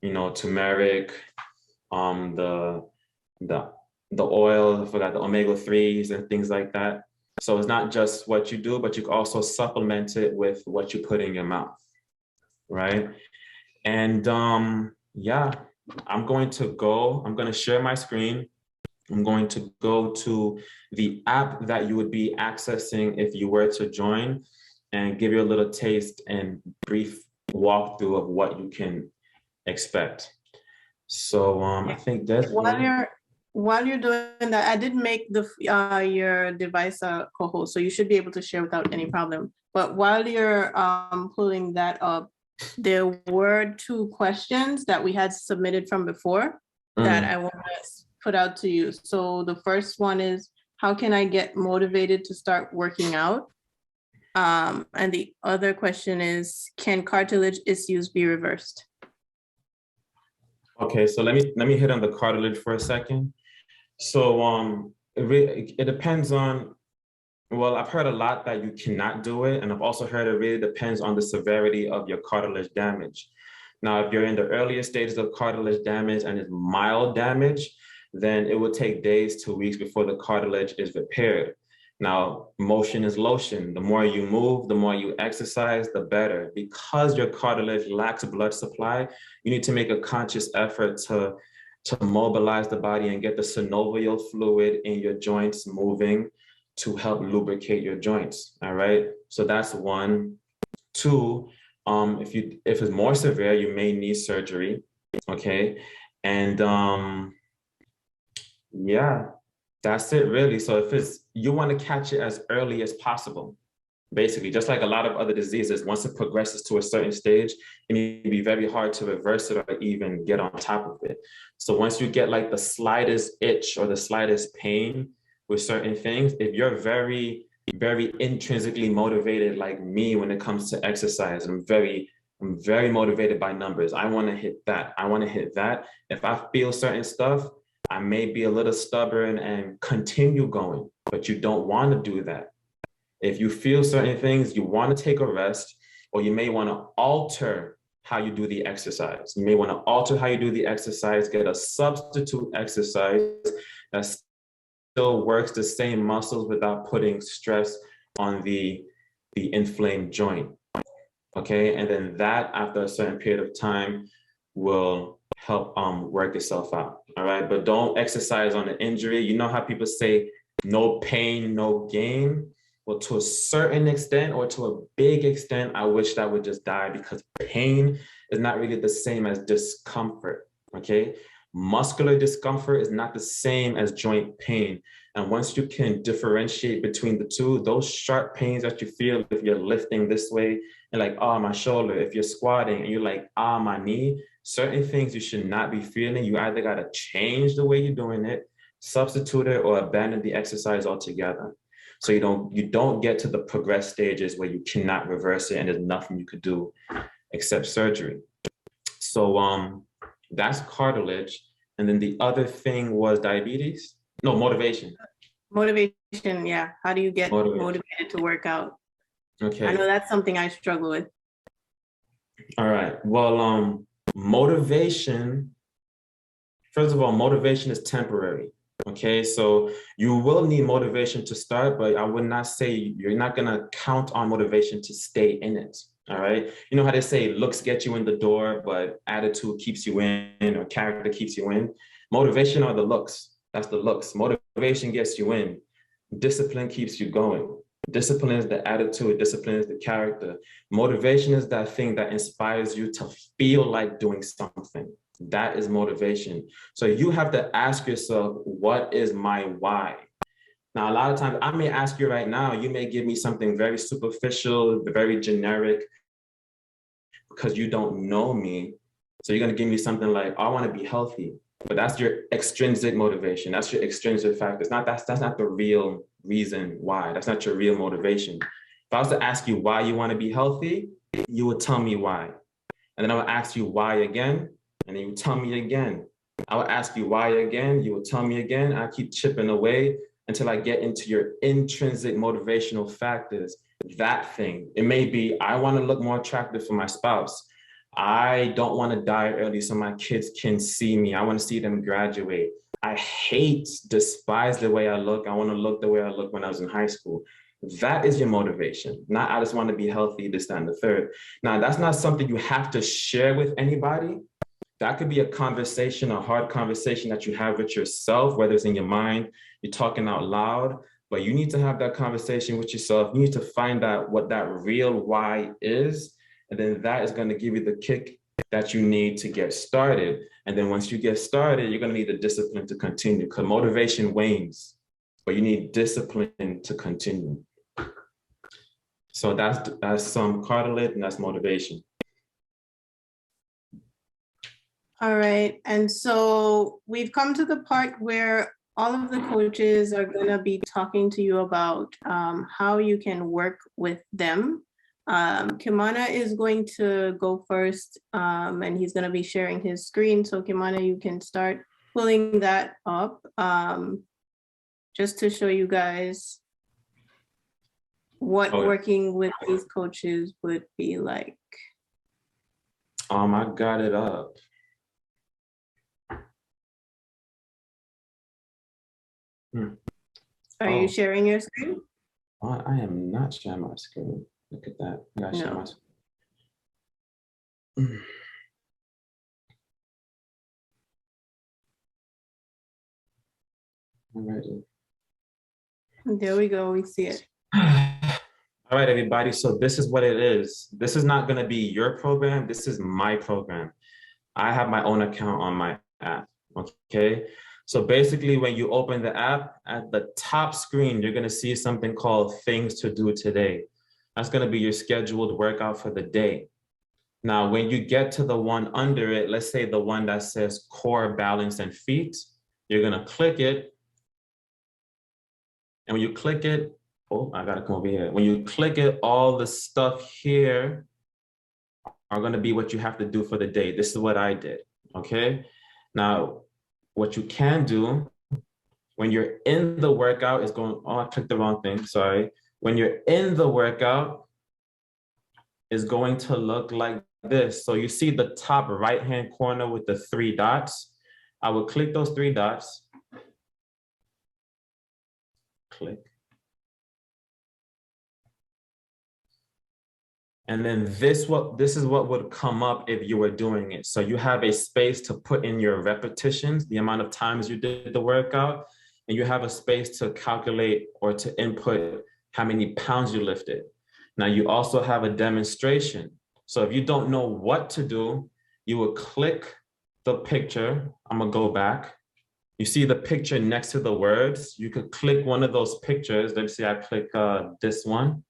You know, turmeric, the oil, I forgot, the omega-3s and things like that. So it's not just what you do, but you can also supplement it with what you put in your mouth, right? And yeah, I'm going to share my screen. I'm going to go to the app that you would be accessing if you were to join, and give you a little taste and brief walkthrough of what you can expect. So I think that's while you're doing that, I did make the your device a co-host, so you should be able to share without any problem. But while you're pulling that up, there were 2 questions that we had submitted from before that I want to put out to you. So the first one is, how can I get motivated to start working out? And the other question is, can cartilage issues be reversed? Okay, so let me hit on the cartilage for a second. So it depends on, well, I've heard a lot that you cannot do it, and I've also heard it really depends on the severity of your cartilage damage. Now, if you're in the earlier stages of cartilage damage and it's mild damage, then it will take days to weeks before the cartilage is repaired. Now, motion is lotion. The more you move, the more you exercise, the better. Because your cartilage lacks blood supply, you need to make a conscious effort to mobilize the body and get the synovial fluid in your joints moving to help lubricate your joints, all right? So that's 1. 2, if it's more severe, you may need surgery, okay? And yeah, that's it really. So if you want to catch it as early as possible, basically, just like a lot of other diseases, once it progresses to a certain stage, it may be very hard to reverse it or even get on top of it. So once you get like the slightest itch or the slightest pain with certain things, if you're very, very intrinsically motivated like me when it comes to exercise, I'm very motivated by numbers. I want to hit that. I want to hit that. If I feel certain stuff, I may be a little stubborn and continue going, but you don't want to do that. If you feel certain things, you want to take a rest, or you may want to alter how you do the exercise. You may want to alter how you do the exercise, get a substitute exercise that still works the same muscles without putting stress on the inflamed joint. Okay, and then that after a certain period of time will help work itself out. All right, but don't exercise on an injury. You know how people say no pain, no gain? Well, to a certain extent or to a big extent, I wish that would just die, because pain is not really the same as discomfort, okay? Muscular discomfort is not the same as joint pain. And once you can differentiate between the two, those sharp pains that you feel if you're lifting this way and like, oh, my shoulder, if you're squatting and you're like, ah, my knee, certain things you should not be feeling. You either got to change the way you're doing it, substitute it, or abandon the exercise altogether. So you don't get to the progressed stages where you cannot reverse it and there's nothing you could do except surgery. So that's cartilage. And then the other thing was diabetes? No, motivation. Motivation, yeah. How do you get motivated to work out? Okay. I know that's something I struggle with. All right. Well, motivation, first of all, motivation is temporary. Okay, so you will need motivation to start, but I would not say you're not gonna count on motivation to stay in it. All right. You know how they say looks get you in the door, but attitude keeps you in, or character keeps you in. Motivation are the looks. That's the looks. Motivation gets you in. Discipline keeps you going. Discipline is the attitude. Discipline is the character. Motivation is that thing that inspires you to feel like doing something. That is motivation. So you have to ask yourself, what is my why? Now, a lot of times I may ask you right now, you may give me something very superficial, very generic, because you don't know me. So you're going to give me something like, I want to be healthy, but that's your extrinsic motivation. That's your extrinsic factor. That's not the real reason why. That's not your real motivation. If I was to ask you why you want to be healthy, you would tell me why. And then I would ask you why again, and then you would tell me again. I would ask you why again, you would tell me again. I keep chipping away until I get into your intrinsic motivational factors. That thing, it may be, I want to look more attractive for my spouse. I don't want to die early so my kids can see me. I want to see them graduate. I despise the way I look. I want to look the way I looked when I was in high school. That is your motivation. Not, I just want to be healthy, this, that, and the third. Now, that's not something you have to share with anybody. That could be a conversation, a hard conversation that you have with yourself, whether it's in your mind, you're talking out loud, but you need to have that conversation with yourself. You need to find out what that real why is. And then that is going to give you the kick that you need to get started. And then once you get started, you're going to need the discipline to continue, because motivation wanes, but you need discipline to continue. So that's some cartilage, and that's motivation. All right, and so we've come to the part where all of the coaches are gonna be talking to you about how you can work with them. Kimana is going to go first, and he's gonna be sharing his screen. So Kimana, you can start pulling that up just to show you guys what working with these coaches would be like. I got it up. Are you sharing your screen? I am not sharing my screen. Look at that. I gotta share my screen. Alrighty. There we go. We see it. All right, everybody. So this is what it is. This is not going to be your program. This is my program. I have my own account on my app. Okay. So basically, when you open the app, at the top screen, you're going to see something called Things to Do Today. That's going to be your scheduled workout for the day. Now, when you get to the one under it, let's say the one that says Core, Balance, and Feet, you're going to click it. And when you click it, oh, I got to come over here. When you click it, all the stuff here are going to be what you have to do for the day. This is what I did. Okay. Now, what you can do when you're in the workout is going, oh, I clicked the wrong thing, sorry. When you're in the workout, is going to look like this. So you see the top right-hand corner with the 3 dots. I will click those 3 dots. Click. And then this is what would come up if you were doing it. So you have a space to put in your repetitions, the amount of times you did the workout, and you have a space to calculate or to input how many pounds you lifted. Now you also have a demonstration. So if you don't know what to do, you will click the picture. I'm gonna go back. You see the picture next to the words. You could click one of those pictures. Let's see, I click this one.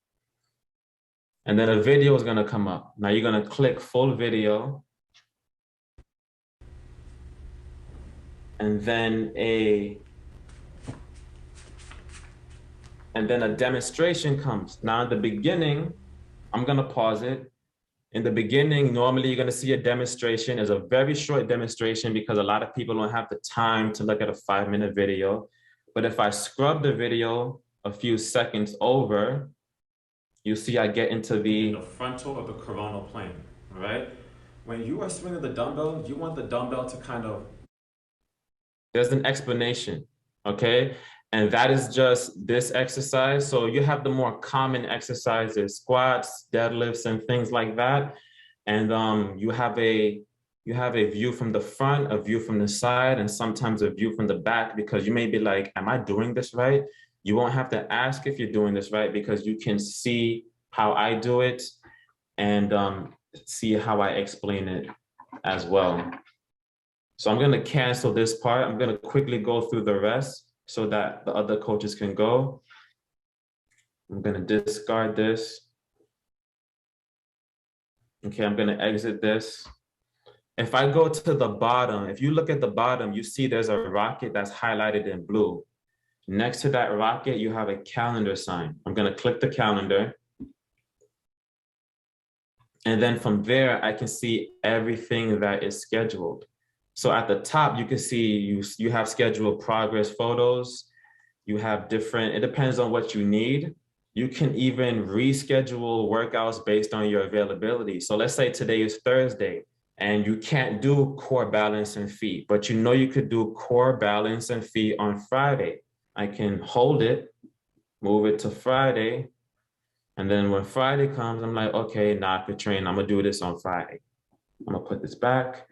And then a video is gonna come up. Now you're gonna click full video. And then and then a demonstration comes. Now in the beginning, I'm gonna pause it. In the beginning, normally you're gonna see a demonstration. It's a very short demonstration because a lot of people don't have the time to look at a 5-minute video. But if I scrub the video a few seconds over, you see I get into the frontal of the coronal plane, all right? When you are swinging the dumbbell, you want the dumbbell to kind of, there's an explanation, okay? And that is just this exercise. So you have the more common exercises, squats, deadlifts, and things like that. And you have a view from the front, a view from the side, and sometimes a view from the back, because you may be like, am I doing this right? You won't have to ask if you're doing this right, because you can see how I do it and see how I explain it as well. So I'm gonna cancel this part. I'm gonna quickly go through the rest so that the other coaches can go. I'm gonna discard this. Okay, I'm gonna exit this. If I go to the bottom, if you look at the bottom, you see there's a rocket that's highlighted in blue. Next to that rocket, you have a calendar sign. I'm gonna click the calendar. And then from there, I can see everything that is scheduled. So at the top, you can see you have scheduled progress photos. You have different, it depends on what you need. You can even reschedule workouts based on your availability. So let's say today is Thursday and you can't do core balance and feet, but you know you could do core balance and feet on Friday. I can hold it, move it to Friday. And then when Friday comes, I'm like, okay, nah, Katrina, I'm gonna do this on Friday. I'm gonna put this back.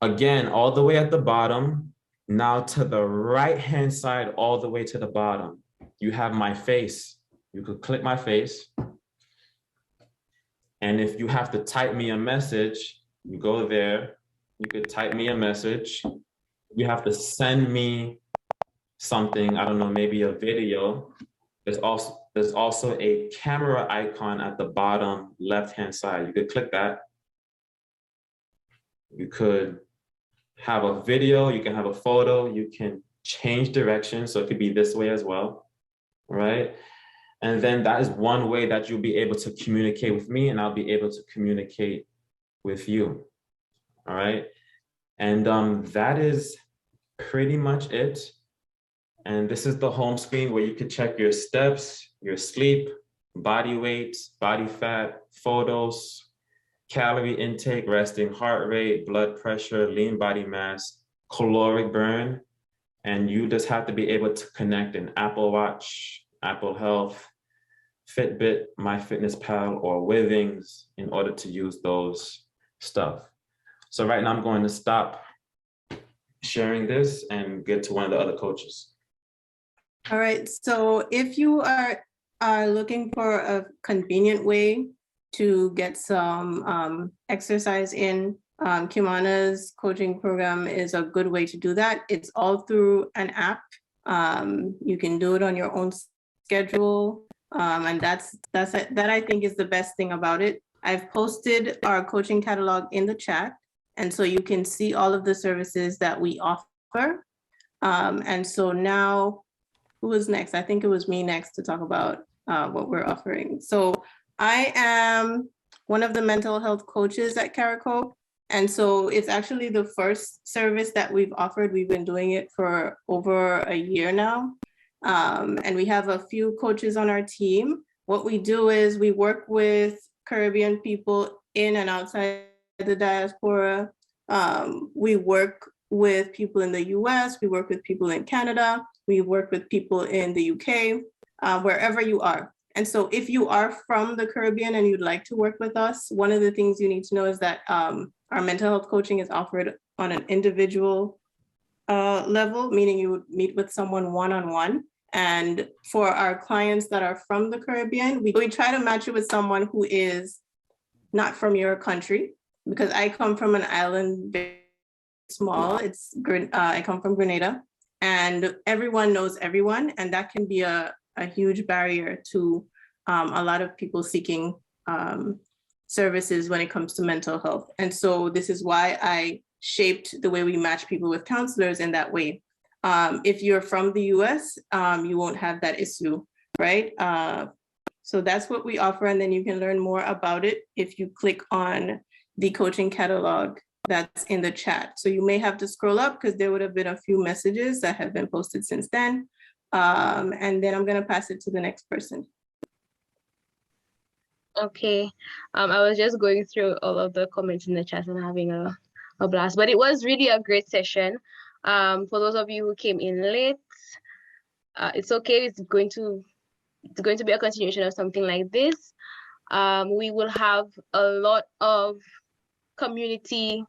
Again, all the way at the bottom, now to the right-hand side, all the way to the bottom, you have my face. You could click my face. And if you have to type me a message, you go there, you could type me a message. You have to send me something, I don't know, maybe a video. There's also a camera icon at the bottom left-hand side. You could click that. You could have a video, you can have a photo, you can change direction, so it could be this way as well, right? And then that is one way that you'll be able to communicate with me, and I'll be able to communicate with you, all right? And that is pretty much it. And this is the home screen where you can check your steps, your sleep, body weight, body fat, photos, calorie intake, resting heart rate, blood pressure, lean body mass, caloric burn. And you just have to be able to connect an Apple Watch, Apple Health, Fitbit, MyFitnessPal, or Withings in order to use those stuff. So right now I'm going to stop sharing this and get to one of the other coaches. All right, so if you are looking for a convenient way to get some exercise in, Kimana's coaching program is a good way to do that. It's all through an app. You can do it on your own schedule. And that I think is the best thing about it. I've posted our coaching catalog in the chat. And so you can see all of the services that we offer. And so now, who was next? I think it was me next to talk about what we're offering. So I am one of the mental health coaches at Caraco. And so it's actually the first service that we've offered. We've been doing it for over a year now. And we have a few coaches on our team. What we do is we work with Caribbean people in and outside the diaspora. We work with people in the US, we work with people in Canada, we work with people in the UK, wherever you are. And so if you are from the Caribbean and you'd like to work with us, one of the things you need to know is that our mental health coaching is offered on an individual level, meaning you would meet with someone one-on-one. And for our clients that are from the Caribbean, we try to match you with someone who is not from your country, because I come from an island very small. I come from Grenada, and everyone knows everyone, and that can be a huge barrier to a lot of people seeking services when it comes to mental health. And so this is why I shaped the way we match people with counselors in that way. If you're from the US, you won't have that issue, right? So that's what we offer. And then you can learn more about it if you click on the coaching catalog that's in the chat. So you may have to scroll up because there would have been a few messages that have been posted since then. And then I'm going to pass it to the next person. Okay. I was just going through all of the comments in the chat and having a blast, but it was really a great session. For those of you who came in late, it's okay. It's going to be a continuation of something like this. We will have a lot of community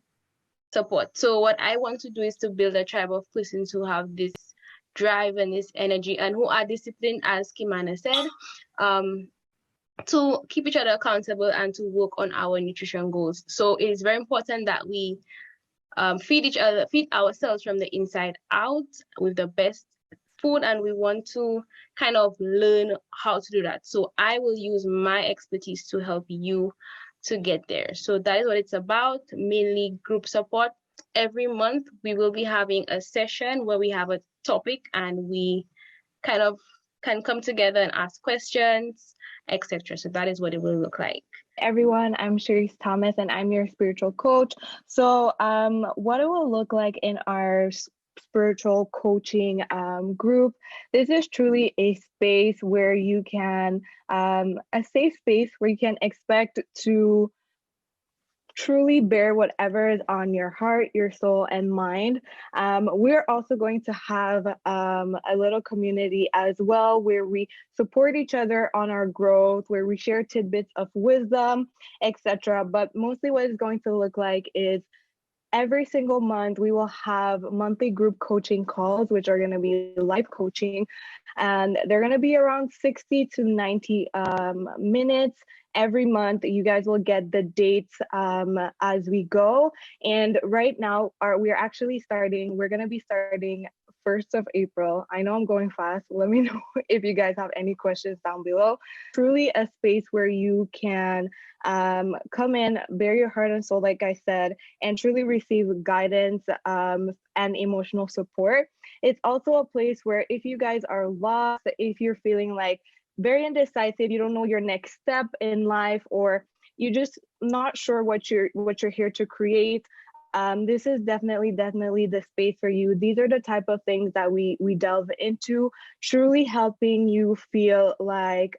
support. So what I want to do is to build a tribe of persons who have this drive and this energy and who are disciplined, as Kimana said, to keep each other accountable and to work on our nutrition goals. So it is very important that we feed ourselves from the inside out with the best food, and we want to kind of learn how to do that. So I will use my expertise to help you to get there. So that is what it's about, mainly group support. Every month we will be having a session where we have a topic and we kind of can come together and ask questions, etc. So that is what it will look like. Everyone, I'm Cherise Thomas and I'm your spiritual coach. So what it will look like in our spiritual coaching group, this is truly a space where you can, a safe space where you can expect to truly bear whatever is on your heart, your soul, and mind. We're also going to have a little community as well where we support each other on our growth, where we share tidbits of wisdom, etc. But mostly what it's going to look like is every single month, we will have monthly group coaching calls, which are going to be live coaching, and they're going to be around 60 to 90 minutes. Every month, you guys will get the dates as we go. And right now, we're going to be starting 1st of April. I know I'm going fast. Let me know if you guys have any questions down below. Truly a space where you can come in, bare your heart and soul, like I said, and truly receive guidance and emotional support. It's also a place where if you guys are lost, if you're feeling like very indecisive, you don't know your next step in life, or you're just not sure what you're here to create, this is definitely the space for you. These are the type of things that we delve into, truly helping you feel like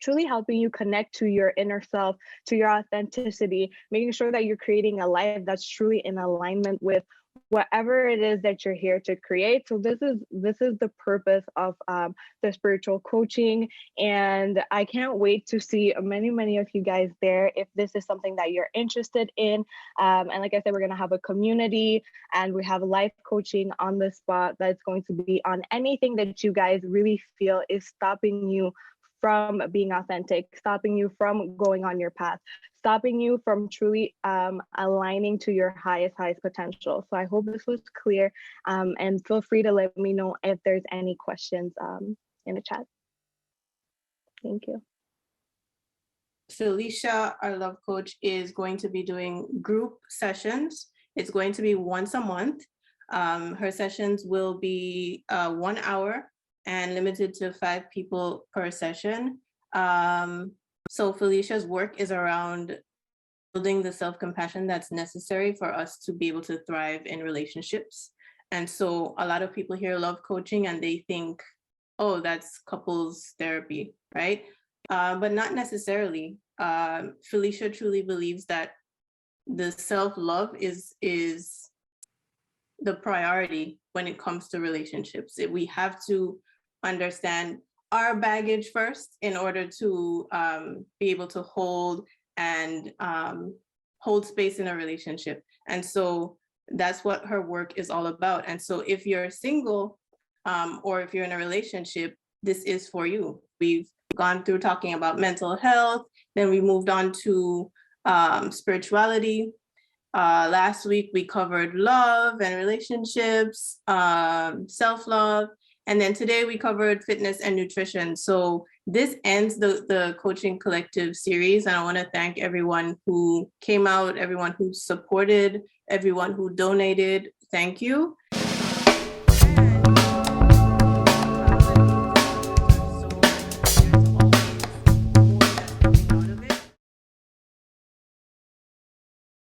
truly helping you connect to your inner self, to your authenticity, making sure that you're creating a life that's truly in alignment with whatever it is that you're here to create. So this is the purpose of the spiritual coaching, and I can't wait to see many of you guys there if this is something that you're interested in. And like I said, we're going to have a community and we have life coaching on the spot that's going to be on anything that you guys really feel is stopping you from being authentic, stopping you from going on your path, stopping you from truly aligning to your highest potential. So I hope this was clear, and feel free to let me know if there's any questions in the chat. Thank you. Felicia, our love coach, is going to be doing group sessions. It's going to be once a month. Her sessions will be 1 hour and limited to 5 people per session. So Felicia's work is around building the self-compassion that's necessary for us to be able to thrive in relationships. And so a lot of people hear love coaching and they think, oh, that's couples therapy, right? But not necessarily. Felicia truly believes that the self-love is the priority when it comes to relationships. We have to understand our baggage first in order to be able to hold space in a relationship. And so that's what her work is all about. And so if you're single or if you're in a relationship, this is for you. We've gone through talking about mental health, then we moved on to spirituality. Last week we covered love and relationships, self-love. And then today we covered fitness and nutrition. So this ends the Coaching Collective series. And I want to thank everyone who came out, everyone who supported, everyone who donated. Thank you.